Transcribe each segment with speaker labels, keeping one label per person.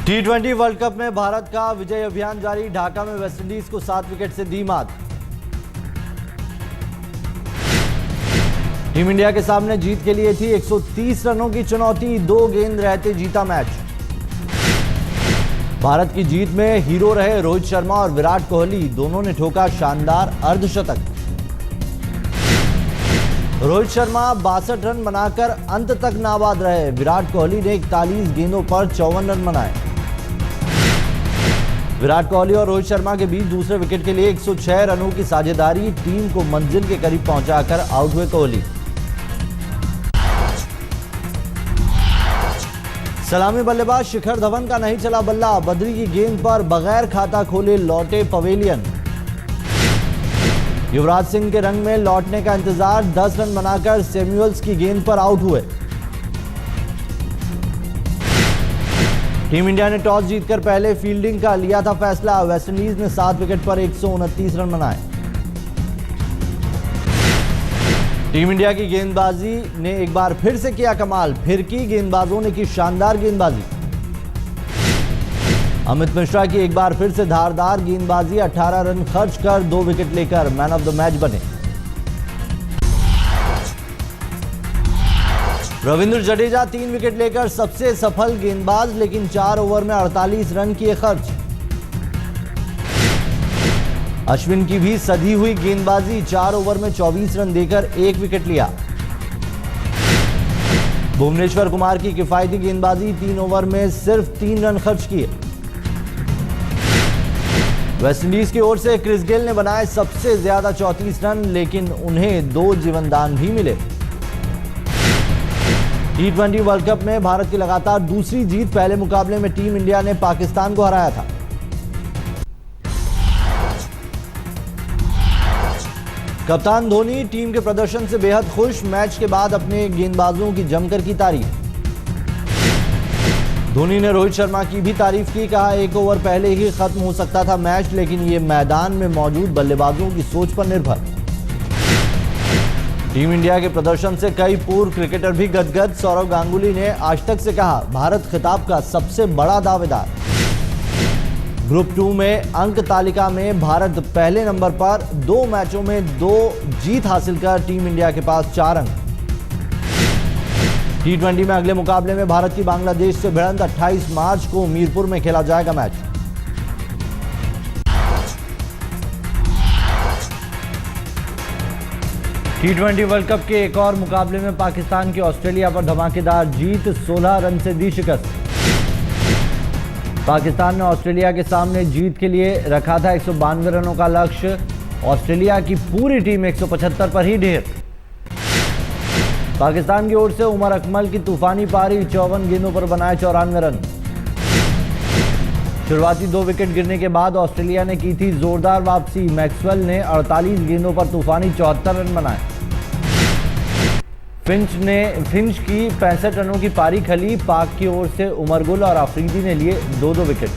Speaker 1: T20 world cup में भारत का विजय अभियान जारी। ढाका में वेस्टइंडीज को 7 विकेट से दी मात। टीम इंडिया के सामने जीत के लिए थी 130 रनों की चुनौती। 2 गेंद रहते जीता मैच। भारत की जीत में हीरो रहे रोहित शर्मा और विराट कोहली, दोनों ने ठोका शानदार अर्धशतक। रोहित शर्मा 62 रन बनाकर अंत तक नाबाद रहे। विराट कोहली ने 41 गेंदों पर 54 रन बनाए। विराट कोहली और रोहित शर्मा के बीच दूसरे विकेट के लिए 106 रनों की साझेदारी। टीम को मंजिल के करीब पहुंचाकर आउट हुए कोहली। सलामी बल्लेबाज शिखर धवन का नहीं चला बल्ला। बद्री की गेंद पर बगैर खाता खोले लौटे पवेलियन। युवराज सिंह के रंग में लौटने का इंतजार। 10 रन बनाकर सैमुअल्स की गेंद पर आउट हुए। टीम इंडिया ने टॉस जीतकर पहले फील्डिंग का लिया था फैसला। वेस्टइंडीज ने 7 विकेट पर 129 रन बनाए। टीम इंडिया की गेंदबाजी ने एक बार फिर से किया कमाल। फिरकी गेंदबाजों ने की शानदार गेंदबाजी। अमित मिश्रा की एक बार फिर से धारदार गेंदबाजी। 18 रन खर्च कर 2 विकेट लेकर मैन ऑफ द मैच बने। रविंद्र जडेजा 3 विकेट लेकर सबसे सफल गेंदबाज, लेकिन 4 ओवर में 48 रन किए खर्च। अश्विन की भी सधी हुई गेंदबाजी। 4 ओवर में 24 रन देकर 1 विकेट लिया। भुवनेश्वर कुमार की किफायती गेंदबाजी। 3 ओवर में सिर्फ 3 रन खर्च किए। वेस्टइंडीज की ओर से क्रिस गेल ने बनाए सबसे ज्यादा 34 रन, लेकिन उन्हें 2 जीवनदान भी मिले। T20 वर्ल्ड कप में भारत की लगातार दूसरी जीत। पहले मुकाबले में टीम इंडिया ने पाकिस्तान को हराया था। कप्तान धोनी टीम के प्रदर्शन से बेहद खुश। मैच के बाद अपने गेंदबाजों की जमकर की तारीफ। धोनी ने रोहित शर्मा की भी तारीफ की। कहा, 1 ओवर पहले ही खत्म हो सकता था मैच, लेकिन ये मैदान में मौजूद बल्लेबाजों की सोच पर निर्भर। टीम इंडिया के प्रदर्शन से कई पूर्व क्रिकेटर भी गदगद। सौरव गांगुली ने आज तक से कहा, भारत खिताब का सबसे बड़ा दावेदार। ग्रुप 2 में अंक तालिका में भारत पहले नंबर पर। 2 मैचों में 2 जीत हासिल कर टीम इंडिया के पास 4 अंक। T20 में अगले मुकाबले में भारत की बांग्लादेश से भिड़ंत 28 मार्च को मीरपुर में खेला जाएगा मैच। T20 वर्ल्ड कप के एक और मुकाबले में पाकिस्तान की ऑस्ट्रेलिया पर धमाकेदार जीत। 16 रन से दी शिकस्त। पाकिस्तान ने ऑस्ट्रेलिया के सामने जीत के लिए रखा था 192 रनों का लक्ष्य। ऑस्ट्रेलिया की पूरी टीम 175 पर ही ढेर। पाकिस्तान की ओर से उमर अकमल की तूफानी पारी। 54 गेंदों पर बनाए 94 रन। शुरुआती 2 विकेट गिरने के बाद ऑस्ट्रेलिया ने की थी जोरदार वापसी। मैक्सवेल ने 48 गेंदों पर तूफानी 74 रन बनाए। फिंच की 65 रनों की पारी खली। पाक की ओर से उमर गुल और अफरीदी ने लिए 2-2 विकेट।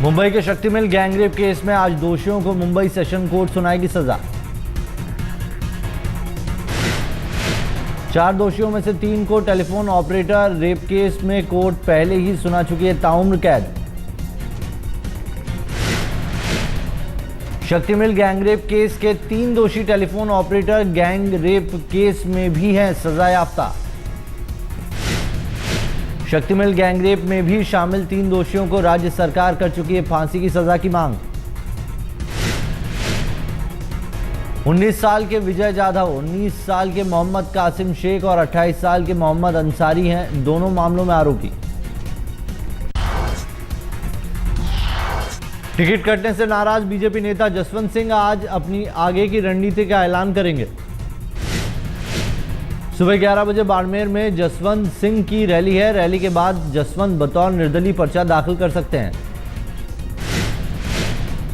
Speaker 1: मुंबई के शक्तिमिल गैंगरेप केस में आज दोषियों को मुंबई सेशन कोर्ट सुनाएगी सजा। 4 दोषियों में से 3 को टेलीफोन ऑपरेटर रेप केस में कोर्ट पहले ही सुना चुकी है ताउम्र कैद। शक्तिमिल गैंगरेप केस के 3 दोषी telephone operator gang rape case में भी हैं सजायाफ्ता। शक्तिमिल गैंगरेप में भी शामिल 3 दोषियों को राज्य सरकार कर चुकी है फांसी की सजा की मांग। 19 साल के विजय जाधव, 19 साल के मोहम्मद कासिम शेख और 28 साल के मोहम्मद अंसारी हैं दोनों मामलों में आरोपी। टिकट कटने से नाराज बीजेपी नेता जसवंत सिंह आज अपनी आगे की रणनीति का ऐलान करेंगे। सुबह 11 बजे बाड़मेर में जसवंत सिंह की रैली है। रैली के बाद जसवंत बतौर निर्दलीय पर्चा दाखिल कर सकते हैं।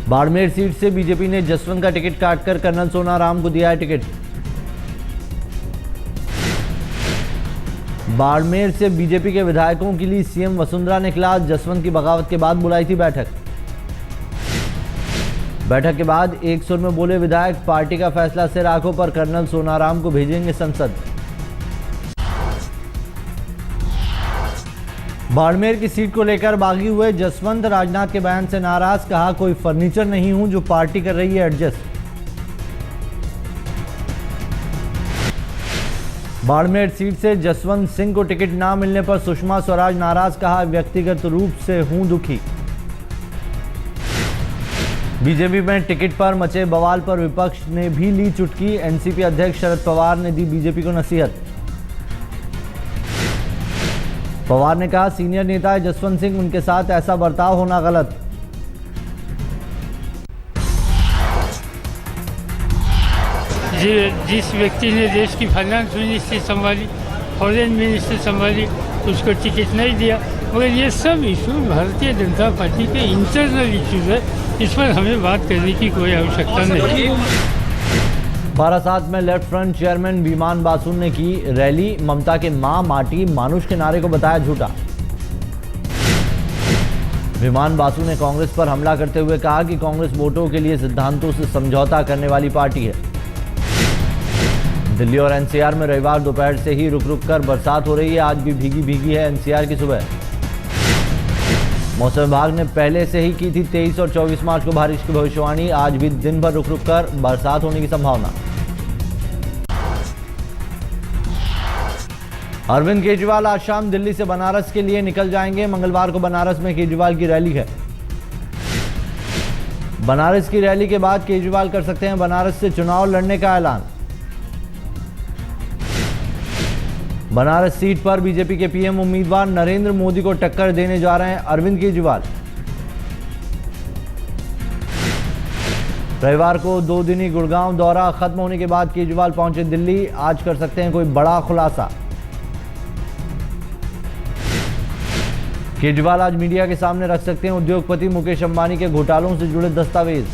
Speaker 1: बाड़मेर सीट से बीजेपी ने जसवंत का टिकट काटकर कर्नल सोनाराम को दिया है टिकट। बाड़मेर से बीजेपी के विधायकों के लिए सीएम वसुंधरा ने क्लास जसवंत की बगावत के बाद बुलाई थी बैठक। बैठक के बाद एक सुर में बोले विधायक, पार्टी का फैसला सिर आंखों पर, कर्नल सोनाराम को भेजेंगे संसद। बाड़मेर की सीट को लेकर बागी हुए जसवंत राजनाथ के बयान से नाराज, कहा कोई फर्नीचर नहीं हूं जो पार्टी कर रही है एडजस्ट। बाड़मेर सीट से जसवंत सिंह को टिकट ना मिलने पर सुषमा स्वराज नाराज, कहा व्यक्तिगत रूप से हूं दुखी। बीजेपी में टिकट पर मचे बवाल पर विपक्ष ने भी ली चुटकी, एनसीपी अध्यक्ष शरद पवार ने दी बीजेपी को नसीहत। पवार ने कहा सीनियर नेता है जसवंत सिंह, उनके साथ ऐसा बर्ताव होना गलत।
Speaker 2: जिस व्यक्ति ने देश की फाइनेंस मिनिस्ट्री संभाली, फॉरेन मिनिस्ट्री संभाली, उसको टिकट नहीं दिया। मगर ये सब इशू भारतीय जनता पार्टी के इंटरनल इश्यूज है, इस पर हमें बात करने की कोई आवश्यकता नहीं।
Speaker 1: बारासात में लेफ्ट फ्रंट चेयरमैन विमान बासु ने की रैली, ममता के मां माटी मानुष के नारे को बताया झूठा। विमान बासु ने कांग्रेस पर हमला करते हुए कहा कि कांग्रेस वोटों के लिए सिद्धांतों से समझौता करने वाली पार्टी है। दिल्ली और एनसीआर में रविवार दोपहर से ही रुक रुक कर बरसात हो रही है, आज भी भीगी भीगी है एनसीआर की सुबह। मौसम विभाग ने पहले से ही की थी 23 और 24 मार्च को बारिश की भविष्यवाणी, आज भी दिन भर रुक रुक कर बरसात होने की संभावना। अरविंद केजरीवाल आज शाम दिल्ली से बनारस के लिए निकल जाएंगे, मंगलवार को बनारस में केजरीवाल की रैली है। बनारस की रैली के बाद केजरीवाल कर सकते हैं बनारस से चुनाव लड़ने का ऐलान। बनारस सीट पर बीजेपी के पीएम उम्मीदवार नरेंद्र मोदी को टक्कर देने जा रहे हैं अरविंद केजरीवाल। रविवार को 2 दिनी गुड़गांव दौरा खत्म होने के बाद केजरीवाल पहुंचे दिल्ली, आज कर सकते हैं कोई बड़ा खुलासा। केजरीवाल आज मीडिया के सामने रख सकते हैं उद्योगपति मुकेश अंबानी के घोटालों से जुड़े दस्तावेज।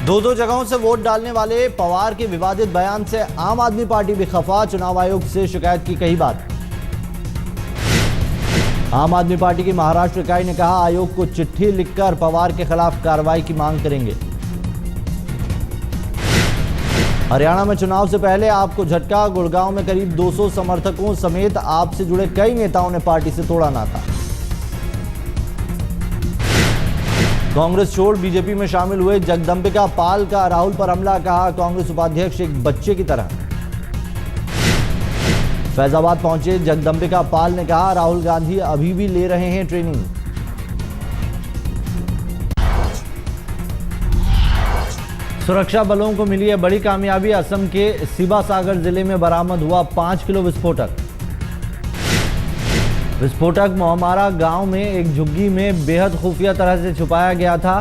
Speaker 1: दो जगहों से वोट डालने वाले पवार के विवादित बयान से आम आदमी पार्टी भी खफा, चुनाव आयोग से शिकायत की कही बात। आम आदमी पार्टी की महाराष्ट्र इकाई ने कहा आयोग को चिट्ठी लिखकर पवार के खिलाफ कार्रवाई की मांग करेंगे। हरियाणा में चुनाव से पहले आपको झटका, गुड़गांव में करीब 200 समर्थकों समेत आप से जुड़े कई नेताओं ने पार्टी से तोड़ा नाता। कांग्रेस छोड़ बीजेपी में शामिल हुए जगदंबिका पाल का राहुल पर हमला, कहा कांग्रेस उपाध्यक्ष एक बच्चे की तरह। फैजाबाद पहुंचे जगदंबिका पाल ने कहा राहुल गांधी अभी भी ले रहे हैं ट्रेनिंग। सुरक्षा बलों को मिली है बड़ी कामयाबी, असम के सिबासागर जिले में बरामद हुआ 5 किलो विस्फोटक। विस्फोटक मोहमारा गांव में एक झुग्गी में बेहद खुफिया तरह से छुपाया गया था।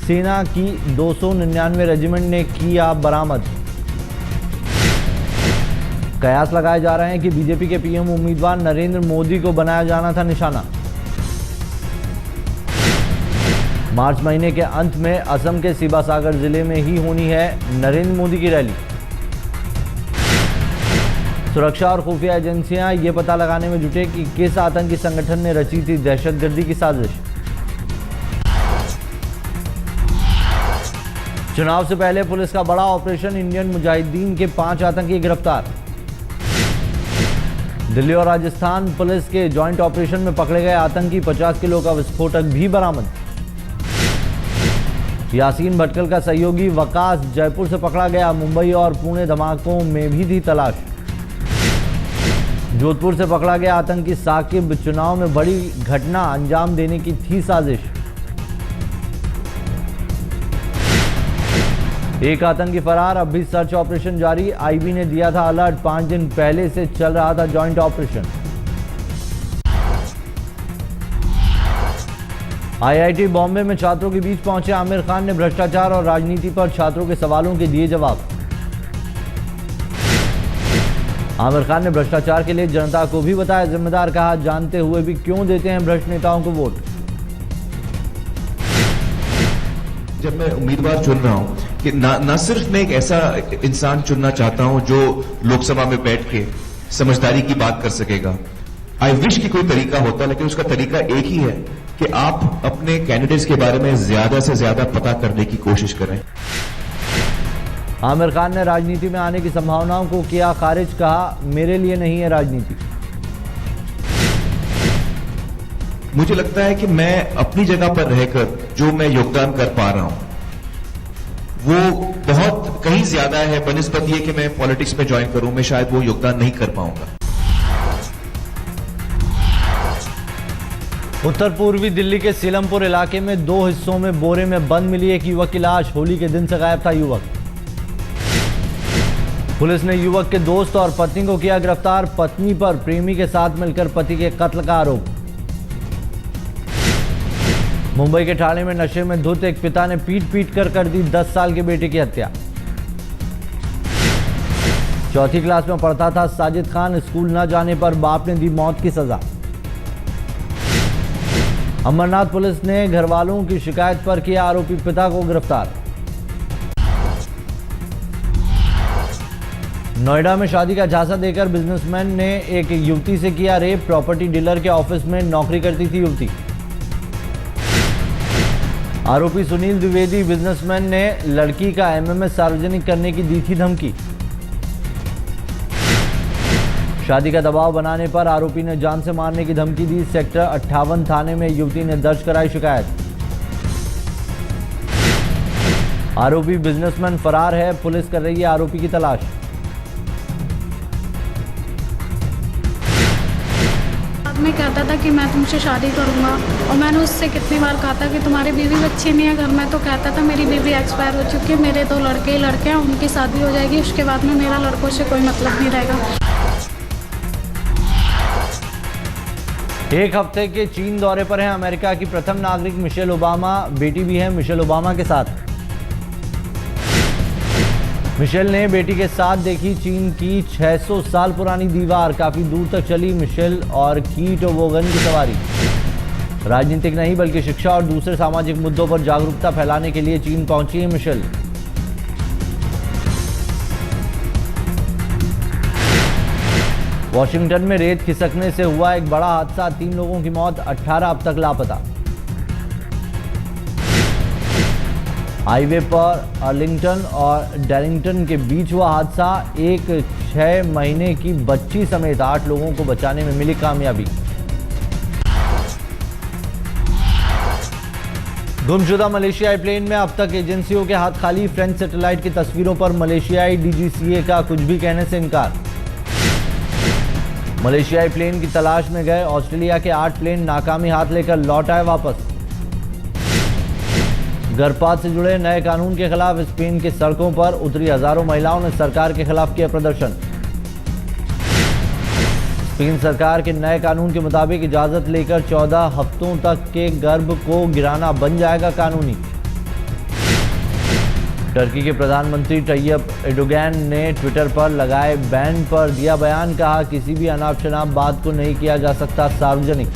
Speaker 1: सेना की 299 रेजिमेंट ने किया बरामद। कयास लगाए जा रहे हैं कि बीजेपी के पीएम उम्मीदवार नरेंद्र मोदी को बनाया जाना था निशाना। मार्च महीने के अंत में असम के सिबासागर जिले में ही होनी है नरेंद्र मोदी की रैली। सुरक्षा और खुफिया एजेंसियां ये पता लगाने में जुटे कि किस आतंकी संगठन ने रची थी दहशतगर्दी की साजिश। चुनाव से पहले पुलिस का बड़ा ऑपरेशन, इंडियन मुजाहिदीन के 5 आतंकी गिरफ्तार। दिल्ली और राजस्थान पुलिस के जॉइंट ऑपरेशन में पकड़े गए आतंकी 50 किलो का विस्फोटक भी बरामद। यासीन भटकल का सहयोगी वकास जयपुर से पकड़ा गया। मुंबई और पुणे धमाकों में भी थी तलाश। जोधपुर से पकड़ा गया आतंकी साकिब, चुनाव में बड़ी घटना अंजाम देने की थी साजिश। एक आतंकी फरार, अब भी सर्च ऑपरेशन जारी। आईबी ने दिया था अलर्ट, 5 दिन पहले से चल रहा था जॉइंट ऑपरेशन। आईआईटी बॉम्बे में छात्रों के बीच पहुंचे आमिर खान ने भ्रष्टाचार और राजनीति पर छात्रों के सवालों के दिए जवाब। आमिर खान ने भ्रष्टाचार के लिए जनता को भी बताया जिम्मेदार, कहा जानते हुए भी क्यों देते हैं भ्रष्ट नेताओं को वोट।
Speaker 3: जब मैं उम्मीदवार चुन रहा हूं कि ना सिर्फ मैं एक ऐसा इंसान चुनना चाहता हूं जो लोकसभा में बैठ के समझदारी की बात कर सकेगा। आई विश कि कोई तरीका होता, लेकिन उसका तरीका एक ही है कि आप अपने कैंडिडेट्स के बारे में ज्यादा से ज्यादा पता करने की कोशिश करें।
Speaker 1: आमिर खान ने राजनीति में आने की संभावनाओं को किया खारिज, कहा मेरे लिए नहीं है राजनीति।
Speaker 3: मुझे लगता है कि मैं अपनी जगह पर रहकर जो मैं योगदान कर पा रहा हूं वो बहुत कहीं ज्यादा है बनिस्बत ये कि मैं पॉलिटिक्स में ज्वाइन करूं, मैं शायद वो योगदान नहीं कर पाऊंगा।
Speaker 1: उत्तर पूर्वी दिल्ली के सीलमपुर इलाके में 2 हिस्सों में बोरे में बंद मिली एक युवक की लाश। होली के दिन से गायब था युवक। पुलिस ने युवक के दोस्त और पत्नी को किया गिरफ्तार। पत्नी पर प्रेमी के साथ मिलकर पति के कत्ल का आरोप। मुंबई के ठाणे में नशे में धुत एक पिता ने पीट कर दी 10 साल के बेटे की हत्या। चौथी क्लास में पढ़ता था साजिद खान, स्कूल न जाने पर बाप ने दी मौत की सजा। अमरनाथ पुलिस ने घरवालों की शिकायत पर किया आरोपी पिता को गिरफ्तार। नोएडा में शादी का झांसा देकर बिजनेसमैन ने एक युवती से किया रेप। प्रॉपर्टी डीलर के ऑफिस में नौकरी करती थी युवती। आरोपी सुनील द्विवेदी बिजनेसमैन ने लड़की का एमएमएस सार्वजनिक करने की दी थी धमकी। शादी का दबाव बनाने पर आरोपी ने जान से मारने की धमकी दी। सेक्टर 58 थाने में युवती ने दर्ज कराई शिकायत। आरोपी बिजनेसमैन फरार है, पुलिस कर रही है आरोपी की तलाश।
Speaker 4: में कहता था कि मैं तुमसे शादी करूंगा और मैंने उससे कितनी बार कहा था कि तुम्हारे बीवी बच्चे नहीं है घर में, तो कहता था मेरी बीवी एक्सपायर हो चुकी है, मेरे 2 लड़के ही लड़के हैं, उनकी शादी हो जाएगी, उसके बाद में मेरा लड़कों से कोई मतलब नहीं रहेगा।
Speaker 1: एक हफ्ते के चीन दौरे पर हैं अमेरिका की प्रथम नागरिक मिशेल ओबामा। बेटी भी है मिशेल ओबामा के साथ। मिशेल ने बेटी के साथ देखी चीन की 600 साल पुरानी दीवार। काफी दूर तक चली मिशेल और की टोबोगन की सवारी। राजनीतिक नहीं बल्कि शिक्षा और दूसरे सामाजिक मुद्दों पर जागरूकता फैलाने के लिए चीन पहुंची है मिशेल। वॉशिंगटन में रेत खिसकने से हुआ एक बड़ा हादसा। 3 लोगों की मौत, 18 अब तक लापता। हाईवे पर अर्लिंगटन और डैरिंगटन के बीच हुआ हादसा। एक 6 महीने की बच्ची समेत 8 लोगों को बचाने में मिली कामयाबी। गुमशुदा मलेशियाई प्लेन में अब तक एजेंसियों के हाथ खाली। फ्रेंच सैटेलाइट की तस्वीरों पर मलेशियाई डीजीसीए का कुछ भी कहने से इनकार। मलेशियाई प्लेन की तलाश में गए ऑस्ट्रेलिया के 8 प्लेन नाकामी हाथ लेकर लौट आए वापस। गर्भपात से जुड़े नए कानून के खिलाफ स्पेन की सड़कों पर उतरी हजारों महिलाओं ने सरकार के खिलाफ किया प्रदर्शन। स्पेन सरकार के नए कानून के मुताबिक इजाजत लेकर 14 हफ्तों तक के गर्भ को गिराना बन जाएगा कानूनी। टर्की के प्रधानमंत्री तैयब एर्डोगन ने ट्विटर पर लगाए बैन पर दिया बयान। कहा किसी भी अनाप शनाप बात को नहीं किया जा सकता सार्वजनिक।